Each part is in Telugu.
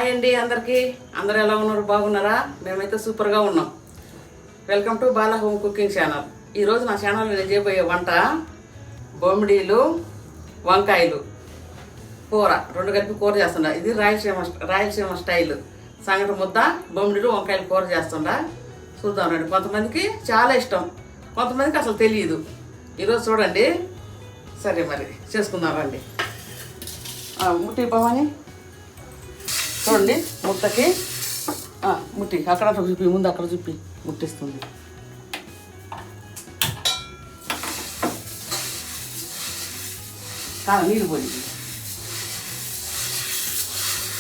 హాయ్ అండి అందరికీ. అందరు ఎలా ఉన్నారు? బాగున్నారా? మేమైతే సూపర్గా ఉన్నాం. Welcome to Bala home cooking channel. ఈరోజు నా ఛానల్లో నేను చేయబోయే వంట బొమ్మిడీలు వంకాయలు కూర, రెండు కలిపి కూర చేస్తుండా. ఇది రాయలసీమ స్టైల్ సంగటి ముద్ద బొమ్మిడీలు వంకాయలు కూర చేస్తుండా. చూద్దాం రండి. కొంతమందికి చాలా ఇష్టం, కొంతమందికి అసలు తెలియదు. ఈరోజు చూడండి. సరే మరి చేసుకుందాం రండి. ముట్టి భవాని చూడండి. ముద్దకి ముట్టి అక్కడ చూపి, ముందు అక్కడ చూపి, ముట్టిస్తుంది. నీళ్ళు పోయింది.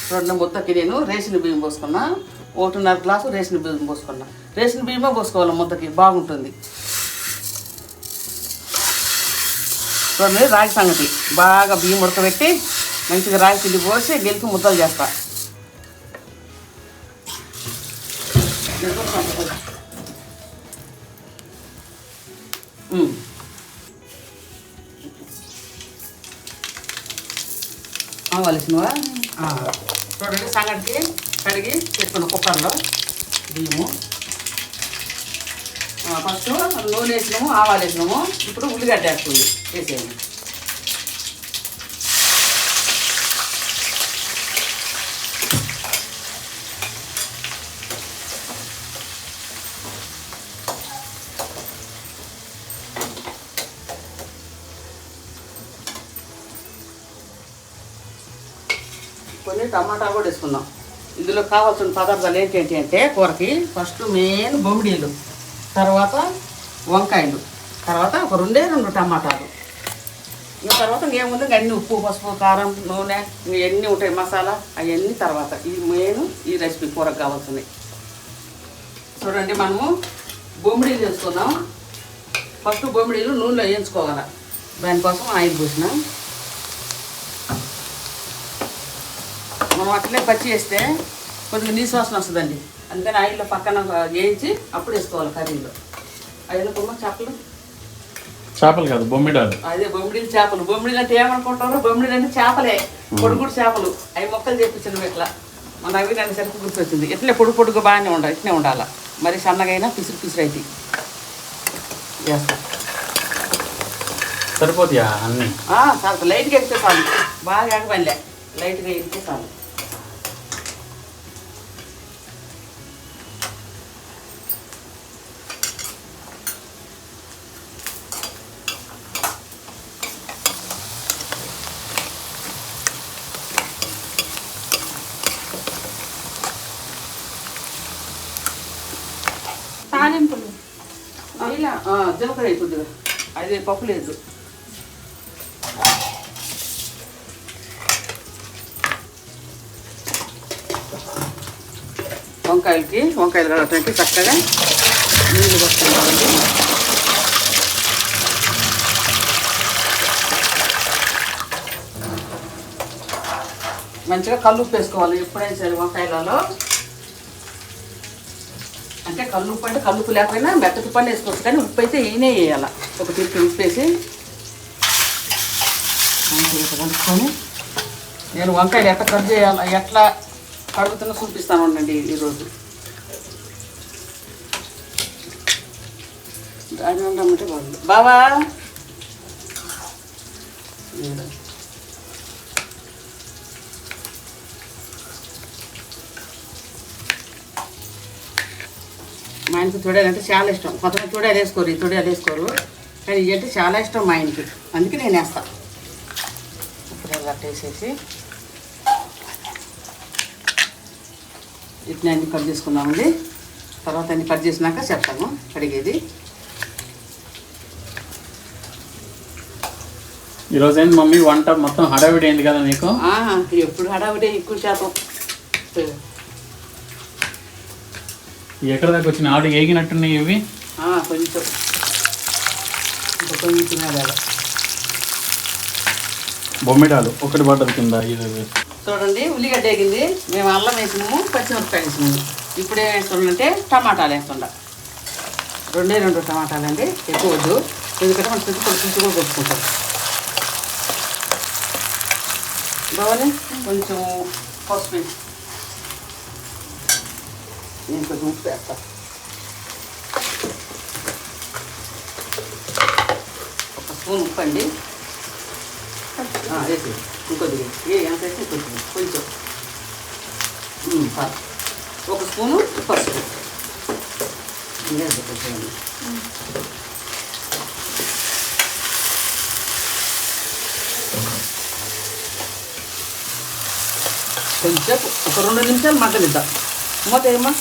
చూడండి, ముద్దకి నేను రేషన్ బియ్యం పోసుకున్నా. 1.5 గ్లాసు రేషన్ బియ్యం పోసుకున్నా. రేషన్ బియ్యమే పోసుకోవాలి, ముద్దకి బాగుంటుంది. చూడండి, రాగి సంగటి బాగా బియ్యం ఉడకబెట్టి మంచిగా రాగి పిండి పోసి గెలిపి ముద్దలు చేస్తా. కావాల్సినవా? చూడండి, సంగటికి కడిగి పెట్టుకున్న కుక్కర్లో బియ్యము. ఫస్ట్ నూనె వేసినాము, ఆవాలు వేసినాము. ఇప్పుడు ఉల్లిగడ్డ వేస్తుంది, వేసేయండి. కొన్ని టమాటా కూడా వేసుకుందాం. ఇందులో కావాల్సిన పదార్థాలు ఏంటి అంటే కూరకి ఫస్ట్ మెయిన్ బొమ్మిడీలు, తర్వాత వంకాయలు, తర్వాత ఒక 2 టమాటాలు. ఇంకా తర్వాత ఏముంది అన్నీ ఉప్పు, పసుపు, కారం, నూనె ఇవన్నీ ఉంటాయి, మసాలా అవన్నీ తర్వాత. ఈ మెయిన్ ఈ రెసిపీ కూరకు కావాల్సినవి. చూడండి, మనము బొమ్మిడీలు వేసుకుందాం. ఫస్ట్ బొమ్మిడీలు నూనెలో వేయించుకోవాలి. దానికోసం ఆయిల్ పోసినాం. మనం అట్లనే పచ్చి వేస్తే కొద్దిగా నీసు వాసన వస్తుందండి. అందుకని ఆయిల్లో పక్కన వేయించి అప్పుడు వేసుకోవాలి కర్రీలో. అయిన కొమ్మ చేపలు కాదు, బొమ్మిడాలు. అదే బొమ్మిడీలు చేపలు. బొమ్మిడీలు అంటే ఏమనుకుంటారు? బొమ్మిడీలు అంటే చేపలే, పొడుగుడు చేపలు. అవి మొక్కలు చేపించినవి ఇట్లా. మన అవి నన్ను సరికి గుర్తొచ్చింది. ఇట్లే పొడుగు బాగానే ఉండాలి, ఇట్లనే ఉండాలి. మరి సన్నగైనా పిసురు అయితే చేస్తా. సరిపోతాయా అన్నీ? చాలా లైట్గా ఎక్కితే చాలు, బాగా ఎగపనిలే, లైట్గా ఎక్కితే చాలు. తాలింపులు జీలకర్ర అయిపోద్ది, అది పప్పు లేదు. వంకాయలు కడగటానికి చక్కగా నీళ్ళు పోసుకోవాలండి. మంచిగా కల్లుప్పు వేసుకోవాలి ఎప్పుడైనా సరే వంకాయలలో. అంటే కల్లుప్పు అంటే కల్లుప్పు లేకపోయినా మెత్తటి పని వేసుకోవచ్చు, కానీ ఉప్పు అయితే ఈయనే వేయాలి. ఒక తిప్పి ఉప్పు వేసి మంచిగా కలుపుకొని నేను వంకాయలు ఎట్లా కట్ చేయాలి, ఎట్లా కడుగుతున్నా చూపిస్తాను ఉండండి ఈరోజు. దాని ఉండమంటే బాగుంది. బావా మా ఆయనకి తొడేలు అంటే చాలా ఇష్టం. కొంతమంది తొడేలు వేసుకోరు, కానీ ఇవి అంటే చాలా ఇష్టం మా ఆయనకి. అందుకే నేను వేస్తాను. ఇప్పుడు గట్ట వేసేసి ఇట్లా అన్ని కట్ చేసుకుందామండి. తర్వాత అన్ని కట్ చేసినాక చెప్తాము కడిగేది. ఈరోజు ఏంటి మమ్మీ వంట మొత్తం హడావిడి అయింది కదా నీకు? ఎప్పుడు హడావిడి, ఎక్కువ శాతం. ఎక్కడ దాకా వచ్చిన ఆడు ఏగినట్టున్నాయి ఇవి. కొంచెం కొంచెం బొమ్మిడాలు ఒకటి పడ్డది కింద. చూడండి, ఉల్లిగడ్డ వేగింది, మేము అల్లం వేసినాము, పచ్చిమిరపకాయ వేసినాము. ఇప్పుడు ఏం వేస్తున్నామంటే టమాటాలు వేస్తుండ. 2 టమాటాలు అండి, ఎక్కువ వద్దు, ఎందుకంటే మనం పులుసు కూడా కొట్టుకుంటాం. బాగానే కొంచెం పసుపు నేను కొంచెం ఉప్పు వేస్తా. ఒక స్పూన్ ఉప్పు అండి వేసి ఇంకొద్దిగా ఎంత వేసి కొంచెం ఒక స్పూను పసుపు కొంచెం ఒక 2 నిమిషాలు మగ్గనిద్దాం. మూత ఏమా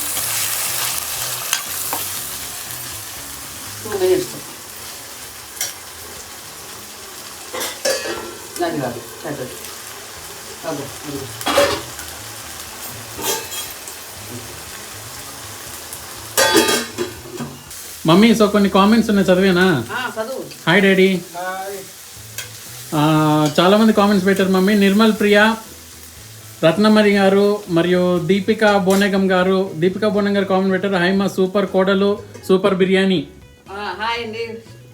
2 minutes. అది కాదు పెద్దది అదే మమ్మీ సో కొన్ని కామెంట్స్ ఉన్నాయి చదివేనా? చదువు. Hi daddy. చాలామంది కామెంట్స్ పెట్టారు మమ్మీ. నిర్మల్ ప్రియా, రత్నమరి గారు మరియు దీపికా బోనగం గారు కామెంట్ పెట్టారు. హాయ్ మా సూపర్ కోడలు, సూపర్ బిర్యానీ. హాయ్ అండి,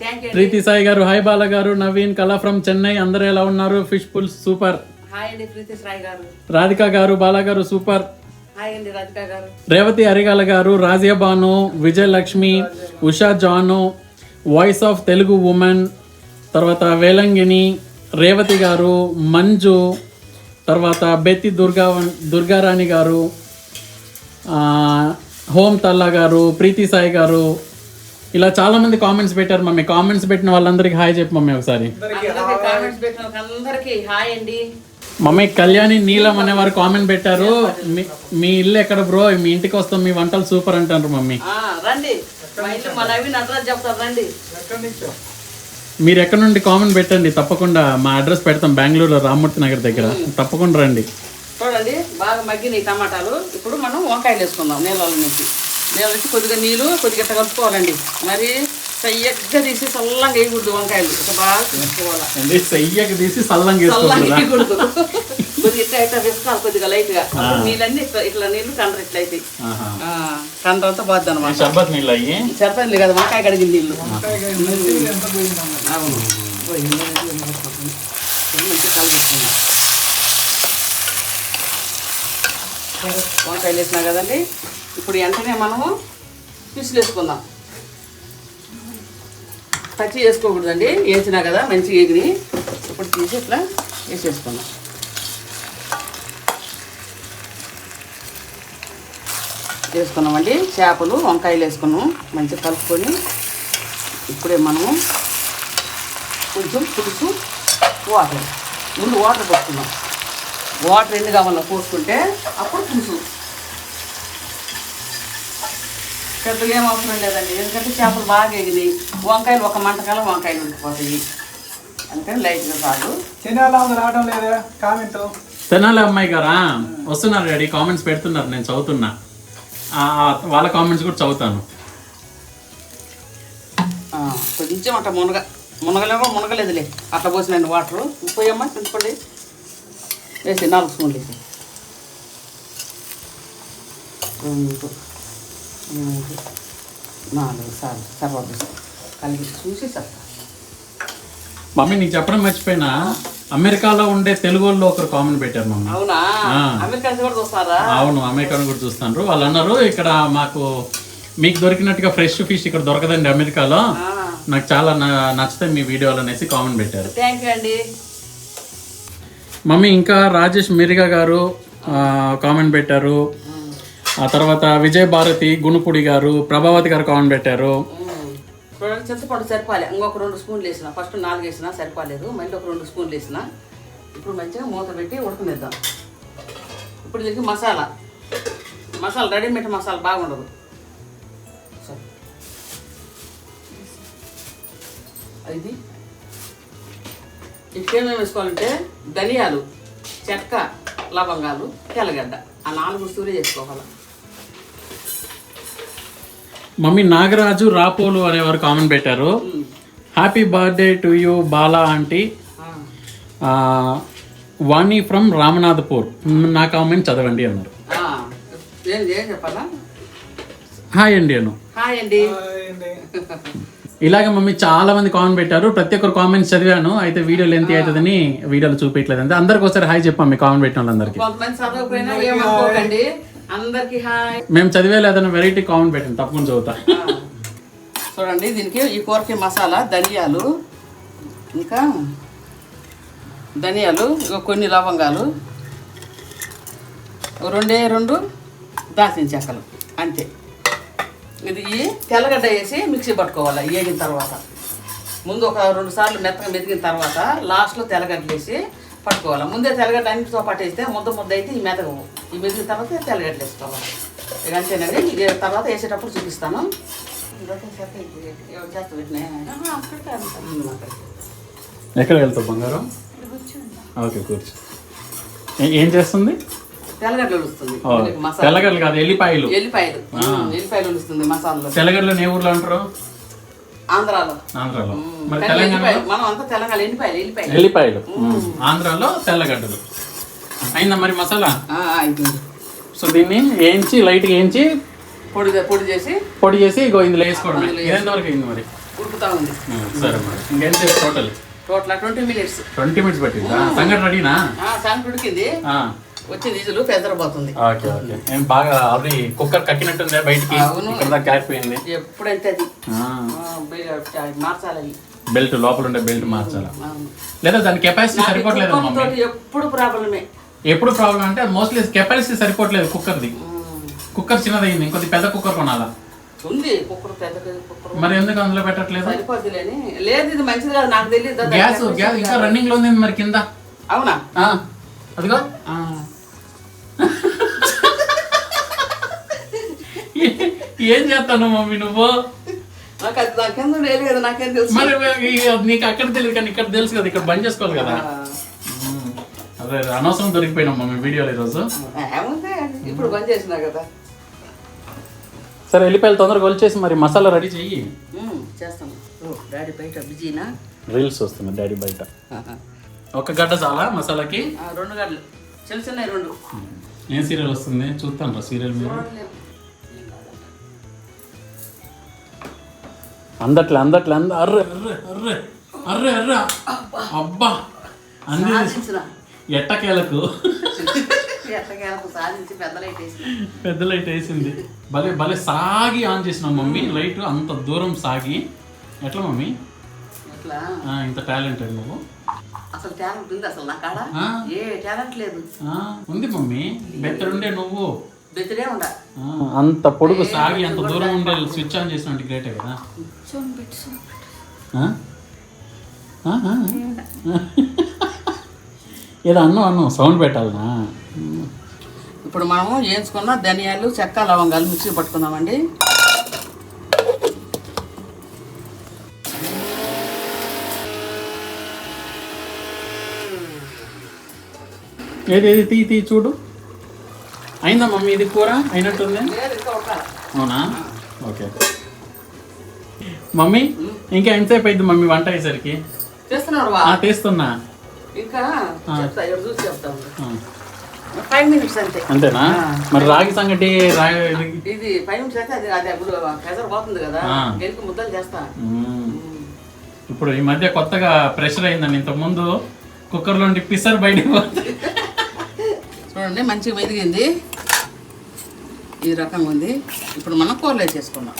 థ్యాంక్ యూ. ప్రీతి సాయి గారు హాయ్ బాల గారు. నవీన్ కళా ఫ్రమ్ చెన్నై, అందరూ ఎలా ఉన్నారు? Fish pull super. హాయ్ అండి ప్రీతి సాయి గారు. రాధిక గారు బాలా గారు సూపర్. హాయ్ అండి రాధిక గారు. రేవతి అరిగాల గారు, Razia Banu, Vijayalakshmi, Usha Janu, voice of Telugu women, తర్వాత వేలంగిని, రేవతి గారు, మంజు, తర్వాత బెత్తి దుర్గారాణి గారు, హోమ్ తల్లా గారు, ప్రీతి సాయి గారు, ఇలా చాలా మంది కామెంట్స్ పెట్టారు మమ్మీ. కామెంట్స్ పెట్టిన వాళ్ళందరికీ హాయ్ చెప్పు మమ్మీ ఒకసారి. కామెంట్స్ పెట్టిన అందరికీ హాయ్ అండి. మమ్మీ కళ్యాణి నీలం అనేవారు కామెంట్ పెట్టారు. మీ ఇల్లు ఎక్కడ బ్రో? మీ ఇంటికి వస్తాం, మీ వంటలు సూపర్ అంటారు మమ్మీ. రండి, మా ఇంట్లో మా నవీన్ అడ్రస్ చెప్తారు, రండి. మీరు ఎక్కడ నుండి కామెంట్ పెట్టండి, తప్పకుండా మా అడ్రస్ పెడతాం బెంగళూరులో రామ్మూర్తి నగర్ దగ్గర. తప్పకుండా రండి. చూడండి బాగా మగ్గినాయి టమాటాలు. ఇప్పుడు మనం వంకాయలు వేసుకుందాం. నీళ్ళ నుంచి కొద్దిగా నీళ్ళు కొద్దిగా కలుపుకోవాలండి. మరి సయ్యగా తీసి చల్లంగా వేయకూడదు. వంకాయలు బాగా తీసుకోవాలి. సయ్యగా తీసి చల్లంగా వేయకూడదు. కొద్దిగా ఇట్లా ఇట్లా వేసుకోవాలి, కొద్దిగా లైట్ గా. నీళ్ళన్నీ ఇట్లా నీళ్ళు కండ్ర ఇట్లా అయితే కండ్ర అంతా పోద్ది అనమాట. షర్బత్ నీళ్ళు అయ్యి షర్బత్ నీళ్ళు కదా, వంకాయ కడిగిన నీళ్ళు. అవును, వంకాయలు వేసినా కదండి. ఇప్పుడు వెంటనే మనము ఫిష్లు వేసుకుందాం. పచ్చి వేసుకోకూడదండి, వేసినా కదా మంచిగా ఎగిరి. ఇప్పుడు తీసి ఇట్లా వేసేసుకుందాం. వేసుకున్నామండి. చేపలు వంకాయలు వేసుకున్నాం, మంచిగా కలుపుకొని ఇప్పుడే మనము కొంచెం పులుసు వాటర్, ముందు వాటర్ పోసుకున్నాం. వాటర్ ఎన్ని కావాలో పోసుకుంటే అప్పుడు పులుసు. పెద్దగా ఏం అవసరం లేదండి, ఎందుకంటే చేపలు బాగా ఎగినాయి. వంకాయలు ఒక మంటకాలం వంకాయలు ఉండిపోతాయి, అందుకని లైట్గా కాదు. రావడం లేదా కామెంట్? తెనాలి అమ్మాయి గారా వస్తున్నారు డాడీ, కామెంట్స్ పెడుతున్నారు, నేను చదువుతున్నా. వాళ్ళ కామెంట్స్ కూడా చదువుతాను. కొంచెం అట్లా మునగలేదులే, అట్లా పోసినండి వాటరు. పోయమ్మా చింతపండి వేసి 4 స్పూన్లు వేసి 2 3 4 సార్లు సర్వ కలిగి చూసి చెప్తా. మమ్మీ నీకు చెప్పడం మర్చిపోయినా, అమెరికాలో ఉండే తెలుగు వాళ్ళు ఒకరు కామెంట్ పెట్టారు మమ్మీ. అవునా? అమెరికా కూడా చూస్తారా? అవును, అమెరికా కూడా చూస్తున్నారు. వాళ్ళు అన్నారు ఇక్కడ మాకు మీకు దొరికినట్టుగా ఫ్రెష్ ఫిష్ ఇక్కడ దొరకదండి అమెరికాలో, నాకు చాలా నచ్చుతాయి మీ వీడియోలు అనేసి కామెంట్ పెట్టారు. థ్యాంక్ యూ అండి మమ్మీ. ఇంకా రాజేష్ మిరిగా గారు కామెంట్ పెట్టారు. ఆ తర్వాత విజయ్ భారతి గుణుపుడి గారు, ప్రభావతి గారు కామెంట్ పెట్టారు. చింతపండు సరిపోలే, ఇంకొక 2 స్పూన్లు వేసిన. ఫస్ట్ 4 వేసినా సరిపోలేదు, మళ్ళీ ఒక 2 స్పూన్లు వేసిన. ఇప్పుడు మంచిగా మూత పెట్టి ఉడకనిద్దాం. ఇప్పుడు దీనికి మసాలా రెడీమేడ్ మసాలా బాగుండదు. ఇది ఇంకేమేమి వేసుకోవాలంటే ధనియాలు, చెక్క, లవంగాలు, తెల్లగడ్డ, ఆ 4 వస్తువులే చేసుకోవాలి. మమ్మీ నాగరాజు రాపోలు అనేవారు కామెంట్ పెట్టారు. Happy birthday to you Bala aunty, Vani from Ramanathapur. నా కామెంట్ చదవండి అన్నారు. చెప్పాలా? హాయ్ అండి అను. హాయ్ అండి. ఇలాగే మమ్మీ చాలా మంది కామెంట్ పెట్టారు. ప్రతి ఒక్కరు కామెంట్స్ చదివాను. అయితే వీడియో లెంత్ అవుతుందని వీడియోలు చూపించలేదు. అంతే, అందరికి ఒకసారి హాయ్ చెప్పాం మీ కామెంట్ పెట్టిన వాళ్ళందరికీ. కొంతమంది చదవకపోయినా ఏమనుకోకండి, అందరికి హాయ్. మేము చదివేది ఏదైనా వెరైటీ కామెంట్ పెట్టండి, తప్పకుండా చదువుతా. చూడండి, దీనికి ఈ కూరకి మసాలా ధనియాలు, ఇంకా ధనియాలు, కొన్ని లవంగాలు, రెండు దాల్చిన చెక్కలు, అంతే. ఇది తెల్లగడ్డ వేసి మిక్సీ పట్టుకోవాలి. వేగిన తర్వాత ముందు ఒక 2 సార్లు మెత్తగా మెదిగిన తర్వాత లాస్ట్లో తెల్లగడ్డలు వేసి పట్టుకోవాలి. ముందే తెల్లగడ్డ అన్నిటితో పాటు వేస్తే ముద్ద అయితే ఈ మెదగవు. ఈ మెదిగిన తర్వాత తెల్లగడ్డలు వేసుకోవాలి. ఇక అంతేనండి. ఇది తర్వాత వేసేటప్పుడు చూపిస్తాను. ఎక్కడ వెళ్తావు బంగారం? ఓకే, కూర్చో. ఏం చేస్తుంది? తెల్లగడ్డలు వస్తుంది. తెల్లగడ్డలు కాదు, ఎల్లిపాయలు వస్తుంది మసాలా. తెల్లగడ్డలు ఏ ఊర్లో అంటారు? ఆంధ్రాలో. మరి తెలంగాణలో మనం అంతా తెలంగాణ ఎల్లిపాయలు. ఆంధ్రాలో తెల్లగడ్డలు. అయిందా మరి మసాలా? సో దీన్ని లైట్గా వేయించి పొడి చేసి ఇగో ఇందులో వేసుకోవడం. ఎంతవరకు అయింది మరి? ఉడుకుతా ఉంది. సరే మరి ఇంకేం చేసి టోటల్ 20 minutes. 20 minutes పట్టిందా? సంగటి రెడీనా? సంగటి ఉడికింది, వచ్చి నీళ్ళు పెద్దరబోతుంది. Okay okay. ఏం బాగా అది కుక్కర్ కక్కినట్టుందే బయటికి? ఇక్కడ కారిపోయింది. ఎప్పుడైతే అది మార్చాలి. బెల్ట్ లోపల ఉండే బెల్ట్ మార్చాలా? లేదా దాని కెపాసిటీ సరిపోవట్లేదు మమ్మీ? ఎప్పుడు ప్రాబ్లమే. ఎప్పుడు ప్రాబ్లం అంటే మోస్ట్లీ కెపాసిటీ సరిపోవట్లేదు కుక్కర్ది. కుక్కర్ చిన్నదైంది, ఇంకొద్ది పెద్ద కుక్కర్ కొనాలా? ఉంది కుక్కర్, పెద్ద కుక్కర్. మరి ఎందుకు అందులో పెట్టట్లేదు? సరిపోద్దులేని. లేదు, ఇది మంచిది కాదు, నాకు తెలియదు. గ్యాస్ ఇంకా రన్నింగ్ లో ఉంది మరి కింద. అవునా? అదిగో. ఏం చేస్తాను మమ్మీ నువ్వు? నాకేం లేదు కదా, నాకేం తెలుసు. మరి నీకు అక్కడ తెలియదు కానీ ఇక్కడ తెలుసు కదా, ఇక్కడ బంద్ చేసుకోవాలి కదా. అదే అనవసరం దొరికిపోయినాం మమ్మీ వీడియోలో ఈరోజు. ఇప్పుడు బంద్ చేసినా కదా. సరే, వెళ్ళిపోయాలి, తొందరగా వచ్చేసి మరి మసాలా రెడీ చెయ్యి. చేస్తాను. డాడీ బయట బిజీనా? రీల్స్ వస్తుంది డాడీ బయట. ఒక గడ్డ చాలా మసాలాకి? 2 గడ్డలు, చిన్న 2. ఏం సీరియల్ వస్తుంది చూస్తాను రా సీరియల్ మీరు? అందట్లే అర్రే అర్రే అర్రే అర్రే అర్రే అబ్బా అంది ఎట్టకేలకు పెద్ద లైట్ వేసింది. భలే భలే సాగి ఆన్ చేసినాం మమ్మీ లైట్, అంత దూరం సాగి. ఎట్లా మమ్మీ ఇంత టాలెంటెడ్ నువ్వు? అసలు టాలెంట్ ఉంది అసలు నా కాడ? ఏ టాలెంట్ లేదు. ఉంది మమ్మీ, బెత్తరుండే నువ్వు. బెత్తరే ఉండ. అంత పొడుగు సాగి అంత దూరం ఉండే స్విచ్ ఆన్ చేసినట్టు గ్రేటే కదా. ఏదో అన్నం సౌండ్ పెట్టాలనా? ఇప్పుడు మనము వేయించుకున్న ధనియాలు, చెక్క, లవంగాలు మిక్సీ పట్టుకుందామండి. ఏది తీ చూడు. అయిందా మమ్మీ ఇది కూర? అయినట్టుంది. అవునా? ఓకే మమ్మీ, ఇంకా ఎంతసేపు అయింది మమ్మీ వంట అయ్యేసరికి? తీస్తున్నా. ఇంకా 5 minutes అంతే. అంతేనా? మరి రాగి సంగటి ఇది 5 minutes అయితే అది ప్రెషర్ పోతుంది కదా, గెలికి ముద్దలు చేస్తా. ఇప్పుడు ఈ మధ్య కొత్తగా ప్రెషర్ అయిందండి. ఇంతకుముందు కుక్కర్లో పిసర్ బయటకు పోతుంది. చూడండి, మంచిగా మెదిగింది, ఈ రకంగా ఉంది. ఇప్పుడు మనం కూరలు వేసేసుకున్నాం.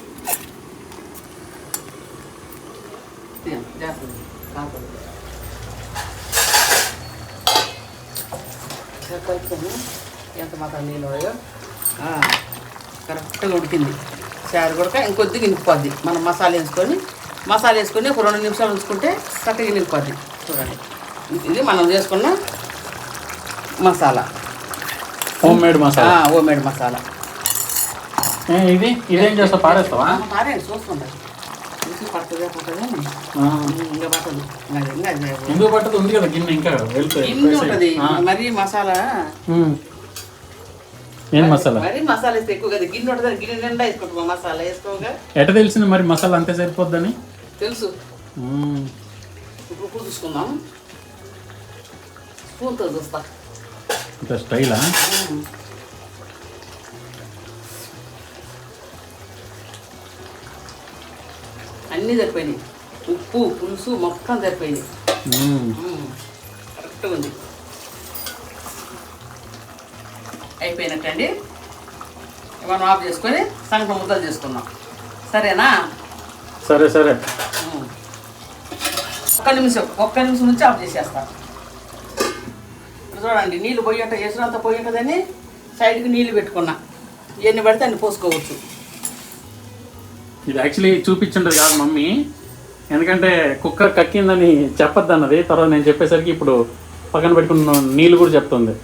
ఎంత మాత్రం నీళ్ళు కరెక్ట్గా ఉడికింది. చారు కూడా ఇంకొద్దిగా ఇంకిపోద్ది. మనం మసాలా వేసుకొని ఒక 2 నిమిషాలు ఉంచుకుంటే చక్కగా ఇంకిపోద్ది. చూడండి, ఇది మనం చేసుకున్న మసాలా, హోమ్ మేడ్ మసాలా. ఇదేం చేస్తా? పారేస్తావా? పారేయండి, చూసుకుంటారు. పడుతుందా పడుతుంది? ఇంకా పట్టదు. ఎందుకు పట్టదు? ఉంది కదా గిన్నె, ఇంకా గిన్నె ఉంటుంది. మరి మసాలా ఏం మసాలా? మరి మసాలా వేస్తే ఎక్కువ కదా, గిన్నె ఉంటుంది. గిన్నె నిండా వేసుకుంటాం మసాలా. వేసుకోగా ఎట తెలిసింది మరి మసాలా అంతే సరిపోద్దని? తెలుసు. ఇప్పుడు చూసుకుందాం, స్పూన్తో చూస్తా. ఇంత స్టైలా? అన్నీ సరిపోయినాయి. ఉప్పు, పులుసు మొత్తం సరిపోయినాయి. కరెక్ట్గా ఉంది. అయిపోయినట్టండి. మనం ఆఫ్ చేసుకొని సంగటి ముద్దలు చేసుకుందాం. సరేనా? సరే సరే. ఒక్క నిమిషం నుంచి ఆఫ్ చేసేస్తాను. చూడండి, నీళ్ళు పోయేట ఎసురంతా పోయేటదని సైడ్కి నీళ్ళు పెట్టుకున్నా. ఎన్ని పడితే అన్ని పోసుకోవచ్చు. ఇది యాక్చువల్లీ చూపించుండదు కాదు మమ్మీ, ఎందుకంటే కుక్కర్ కక్కిందని చెప్పొద్దు అన్నది. తర్వాత నేను చెప్పేసరికి ఇప్పుడు పక్కన పెట్టుకున్న నీళ్ళు కూడా చెప్తుంది.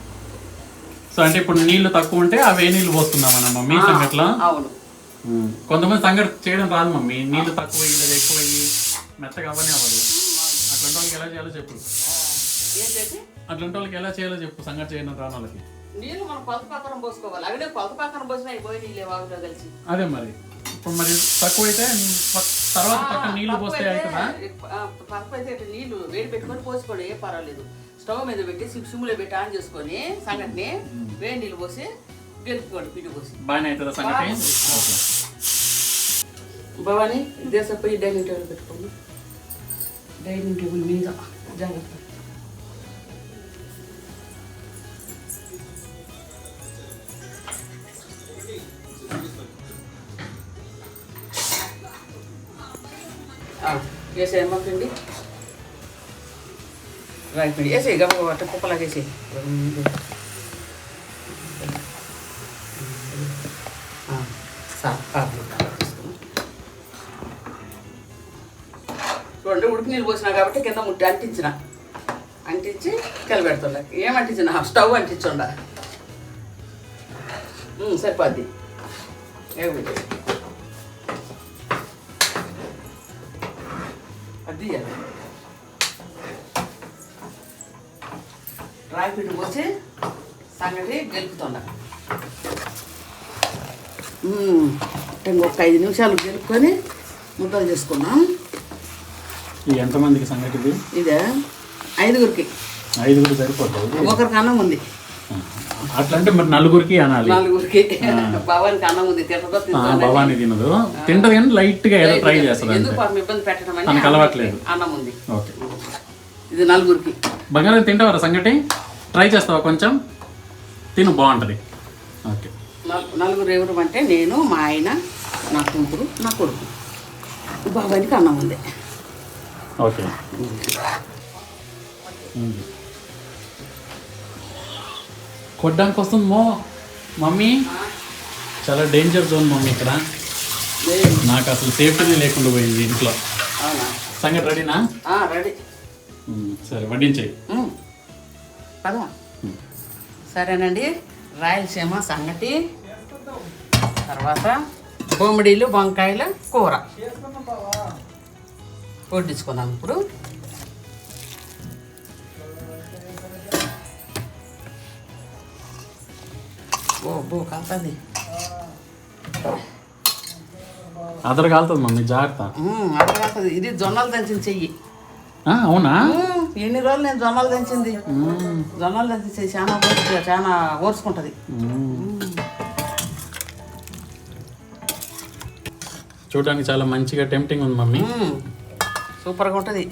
సో అంటే ఇప్పుడు నీళ్లు తక్కువ ఉంటే అవే నీళ్ళు పోస్తున్నాం అన్న మమ్మీ సంగట్లో. అవును. కొంతమంది సంగటి చేయడం రాదు మమ్మీ, నీళ్లు తక్కువ అయ్యి లేదా ఎక్కువ అయ్యి మెత్తగా అవ్వనే అవ్వదు. అట్లాంటి వాళ్ళకి ఎలా చేయాలో చెప్పు. అట్లాంటి వాళ్ళకి ఎలా చేయాలో చెప్పు సంగటి చేయడం రాని వాళ్ళకి. నీళ్ళు మనం కొలత ప్రకారం పోసుకోవాలి. అవి కొలత ప్రకారం పోసినా అయిపోయి నీళ్ళే వాగులో కలిసి. అదే మరి ఇప్పుడు మరి తక్కువ అయితే తర్వాత పక్కన నీళ్లు పోస్తే అవుతుందా? తక్కువ అయితే నీళ్లు వేడి పెట్టుకొని పోసుకోండి, ఏ పర్వాలేదు. స్టవ్ మీద పెట్టి సిమ్లో పెట్టి ఆన్ చేసుకొని సంగటిని వేడి నీళ్ళు పోసి గెలుపుకోండి, పిండి పోసి. బాగానే అవుతుందా సంగటి? భవాని దేశపోయి డైనింగ్ టేబుల్ పెట్టుకోండి. డైనింగ్ టేబుల్ మీద జాగ్రత్త. వేసేయమ్మా పిండి, రాయి పిండి వేసేయి. గబ అట్ట కుప్పలాగా వేసేయి. చూడండి, ఉడికి నీళ్ళు పోసినా కాబట్టి కింద ముట్టి అంటించి కలిపెడుతుండ. ఏం అంటించిన? స్టవ్ అంటించుండ. సరిపోద్ది. అది రాయి పిండి పోసి సంగటి గెలుపుతుండ. ఇంకొక 5 నిమిషాలు గెలుపుకొని ముద్దలు చేసుకున్నాం. ఎంతమందికి సంగటి ఇది? ఇదే 5గురికి. 5గురు సరిపోతుంది. ఒకరికి అన్నం ఉంది. అట్లా అంటే మరి 4గురికి అనాలి. 4గురికి. భవానికి అన్నం ఉంది. భవాని తినదు, తింటది కానీ లైట్ గా ఏదో ట్రై చేస్తుంది. ఎందుకు ఇబ్బంది పెట్టడం అని తనకు అలవాట్లేదు. అన్నం ఉంది. ఓకే, ఇది 4గురికి. బంగారం తింటావారా సంగటి? ట్రై చేస్తావా? కొంచెం తిను, బాగుంటుంది. ఓకే. 4గురు ఎవరు అంటే నేను, మా ఆయన, నా కూతురు, నా కొడుకు. బాబానికి అన్నం ఉంది. ఓకే. కొట్టడానికి వస్తుంది మమ్మీ. చాలా డేంజర్ జోన్ మమ్మీ ఇక్కడ. నాకు అసలు సేఫ్టీ లేకుండా పోయింది ఇంట్లో. సంగతి రెడీనా? రెడీ. సరే వడ్డించేయి. పదా. సరేనండి, రాయలసీమ సంగటి, తర్వాత బొమ్మిడీలు వంకాయల కూర వడ్డించుకున్నాం. ఇప్పుడు బో కాలుతుంది. అదర కాలుతుంది మమ్మీ, జాగ్రత్త. అదర కాలుతుంది. ఇది జొన్నలు దంచిన చెయ్యి. అవునా? ఎన్ని రోజులు నేను జొన్నలు దంచింది. జొన్నలు దంచి చాలా ఓర్చుకుంటుంది. చూడడానికి చాలా మంచిగా టెంప్టింగ్ ఉంది మమ్మీ. సూపర్గా ఉంటుంది.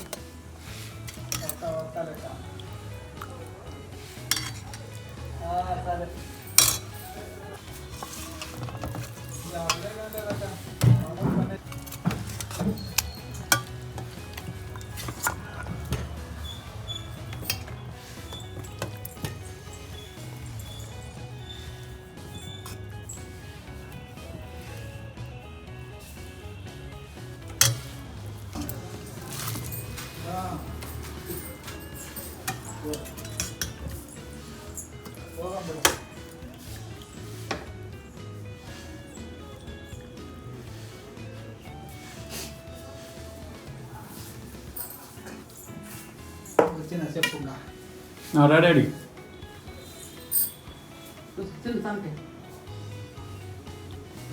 రెడీ.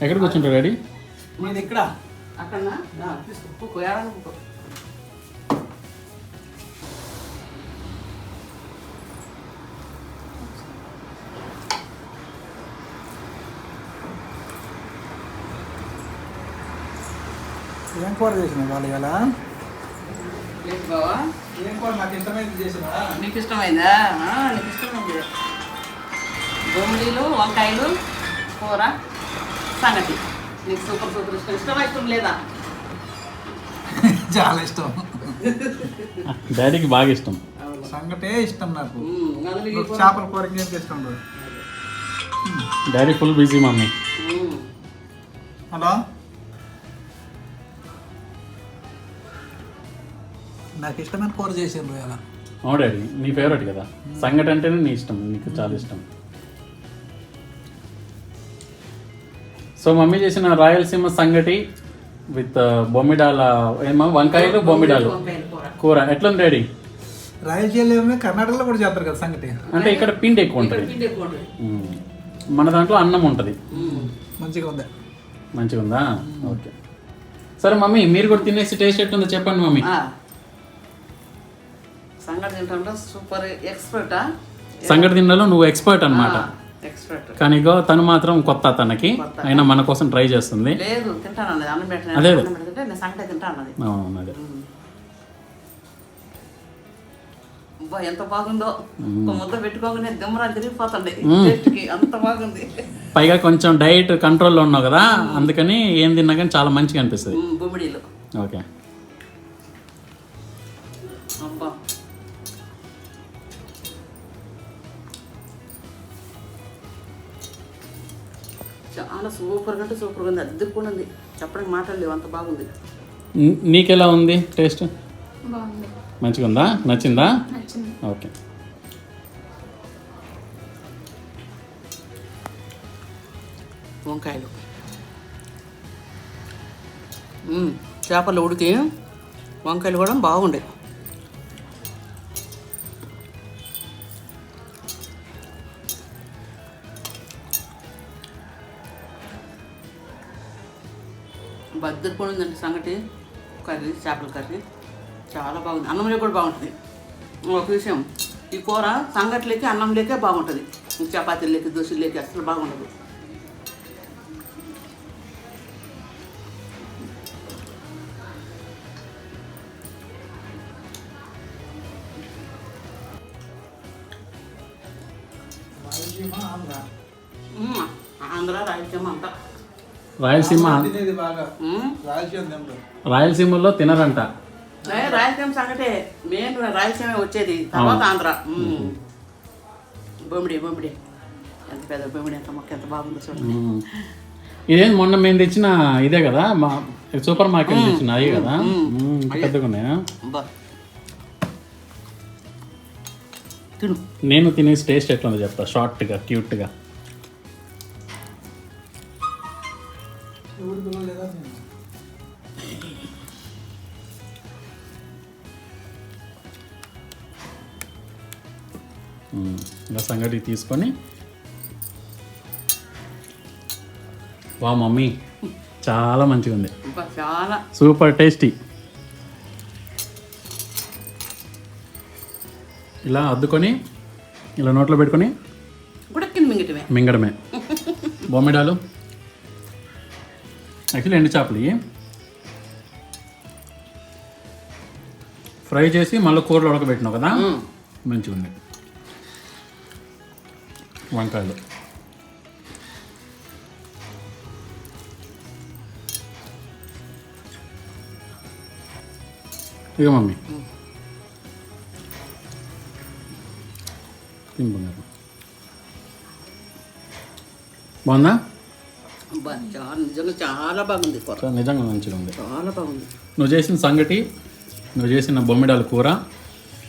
ఎక్కడికి వచ్చింటారు డాడీ? మీది ఇక్కడ అక్కడ ఏం కూర చేసిన వాళ్ళు ఇలా? బావా ఏం కూర నాకు ఇష్టమైంది చేసినా? నీకు ఇష్టమైందా? నీకు ఇష్టమైంది. బొమ్మిడీలు వంకాయలు కూర సంగటి నీకు సూపర్ సూపర్ ఇష్టం. ఇష్టమా ఇష్టం లేదా? చాలా ఇష్టం. డాడీకి బాగా ఇష్టం. సంగటే ఇష్టం నాకు. అందులో ఈ కూర. చేపల కూర ఏం ఇష్టం ఉండదు. Daddy full busy mummy. Hello, నాకు ఇష్టమైన కూర చేసిండ్రు ఇలా. అవును డాడీ, నీ ఫేవరెట్ కదా. సంగటి అంటేనే నీ ఇష్టం, నీకు చాలా ఇష్టం. సో మమ్మీ చేసిన రాయలసీమ సంగటి విత్ బొమ్మిడాల ఏమో వంకాయలు బొమ్మిడాలు వంకాయల కూర. కూర ఎట్లుంది డాడీ? రాయలసీమ కర్ణాటకలో కూడా చేస్తారు కదా సంగటి. అంటే ఇక్కడ పిండి ఎక్కువ ఇక్కడ ఉంటుంది, పిండి ఎక్కువ ఉంటుంది. మన దాంట్లో అన్నం ఉంటుంది. మంచిగా ఉంది. మంచిగా ఉందా? ఓకే. సరే మమ్మీ, మీరు కూడా తినేసి టేస్ట్ ఎట్లుందో చెప్పండి మమ్మీ. సంగటి తింటాంలో సూపర్ ఎక్స్పర్టా? సంగటి తినడంలో నువ్వు ఎక్స్పర్ట్ అన్నమాట. ఎక్స్పర్ట్. కానీ ఇగో తను మాత్రం కొత్త తనకి, అయినా మన కోసం ట్రై చేస్తుంది. లేదు తింటాను అన్నది, అన్నం పెట్టిన అదే. అన్నం పెడితే నేను సంగటి తింటా అన్నది. అవును అదే. అబ్బా ఎంత బాగుందో, ఒక ముద్ద పెట్టుకోగానే దిమ్మరాలు తిరిగిపోతుంది టేస్ట్కి, అంత బాగుంది. పైగా కొంచెం డైట్ కంట్రోల్లో ఉన్నావు కదా, అందుకని ఏం తిన్నా కానీ చాలా మంచిగా అనిపిస్తుంది. బొమ్మిడిలో. ఓకే. అబ్బా చాలా సూపర్గా అంటే సూపర్గా ఉంది, అద్దెకుండా ఉంది, చెప్పడానికి మాటలు లేవు, అంత బాగుంది. నీకెలా ఉంది టేస్ట్? బాగుంది. మంచిగా ఉందా? నచ్చిందా? నచ్చింది. ఓకే. వంకాయలు చేపలు ఉడికి వంకాయలు కూడా బాగుండే. బద్దరిపోయి ఉందండి సంగటి కర్రీ, చేపల కర్రీ చాలా బాగుంది. అన్నంలో కూడా బాగుంటుంది. ఒక విషయం, ఈ కూర సంగట్లేకి అన్నంలేకే బాగుంటుంది, చపాతీలేకి దోశలేకి అసలు బాగుండదు. ఆంధ్ర రాయలసీమ అంతా. రాయలసీమ, తినేది బాగా రాయలసీమ తినరు. రాయలసీమలో తినరంట. రాయలసీమ సంగటే మెయిన్, రాయలసీమ వచ్చేది, తర్వాత ఆంధ్ర. బొమ్మిడి బొమ్మిడి ఎంత పెద్ద బొమ్మిడి, ఎంత మొక్క ఎంత బాగుందో చూడండి. ఇదేం మొన్న మేము తెచ్చిన ఇదే కదా, మా సూపర్ మార్కెట్ తెచ్చిన అయ్యే కదా, పెద్దగా ఉన్నాయా? బా తిను. నేను తినేసి టేస్ట్ ఎట్లా ఉందో చెప్తా, షార్ట్గా క్యూట్గా. ఇలా సంగటి తీసుకొని, వా మమ్మీ చాలా మంచిగా ఉంది, బా చాలా సూపర్ టేస్టీ. ఇలా అద్దుకొని ఇలా నోట్లో పెట్టుకొని ఉడక్కిన మింగటమే. మింగడమే. బొమ్మిడాలు యాక్చువల్లీ ఎండు చేపలు ఇవి ఫ్రై చేసి మళ్ళీ కూరలో ఉడకబెట్టినావు కదా, మంచిగా ఉంది. వంకాయలు ఇక మమ్మీ తింటున్నారు. బాగుందా? బా చాలా నిజంగా చాలా బాగుంది కూర, నిజంగా మంచిగా ఉంది. చాలా బాగుంది. నువ్వు చేసిన సంగటి, నువ్వు చేసిన బొమ్మిడాల కూర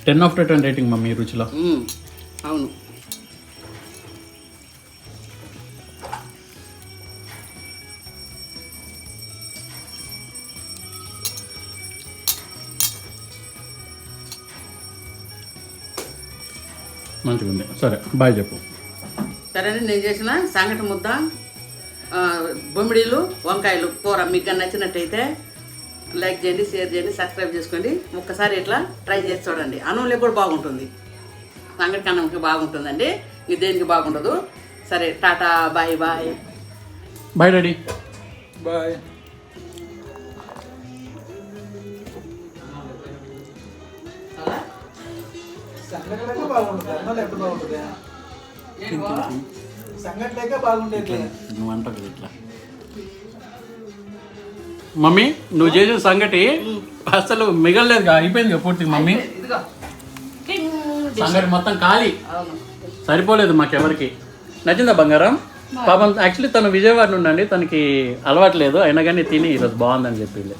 10/10 రేటింగ్ మమ్మీ రుచిలో. అవును. మంచిగా ఉంది. సరే బాయ్ చెప్పు. సరే నేను చేసిన సంగటి ముద్ద, బొమ్మిడీలు, వంకాయలు కూర మీకు నచ్చినట్టయితే లైక్ చేయండి, షేర్ చేయండి, సబ్స్క్రైబ్ చేసుకోండి. ఒక్కసారి ఇట్లా ట్రై చేసి చూడండి. అన్నంలో కూడా బాగుంటుంది, సంగటి అన్నంకి బాగుంటుందండి, ఇది దేనికి బాగుండదు. సరే టాటా, bye bye. Bye daddy. Bye. సంగట్లేక బాగుంటుంది, అన్నం ఎప్పుడు బాగుంటుంది? సంగట్లేక బాగుండేది. నువ్వు అంటావు కదా ఇట్లా. మమ్మీ నువ్వు చేసిన సంగటి అసలు మిగలలేదు, అయిపోయింది పూర్తిగా మమ్మీ. ఇదిగో కింగ్ డిష్. సంగటి మొత్తం ఖాళీ, అవును. సరిపోలేదు మాకెవరికి. నచ్చిందా బంగారం? పాపం యాక్చువల్లీ తను విజయవాడ నుండి అండి, తనకి అలవాట్లేదు, అయినా కానీ తిని ఈరోజు బాగుందని చెప్పింది.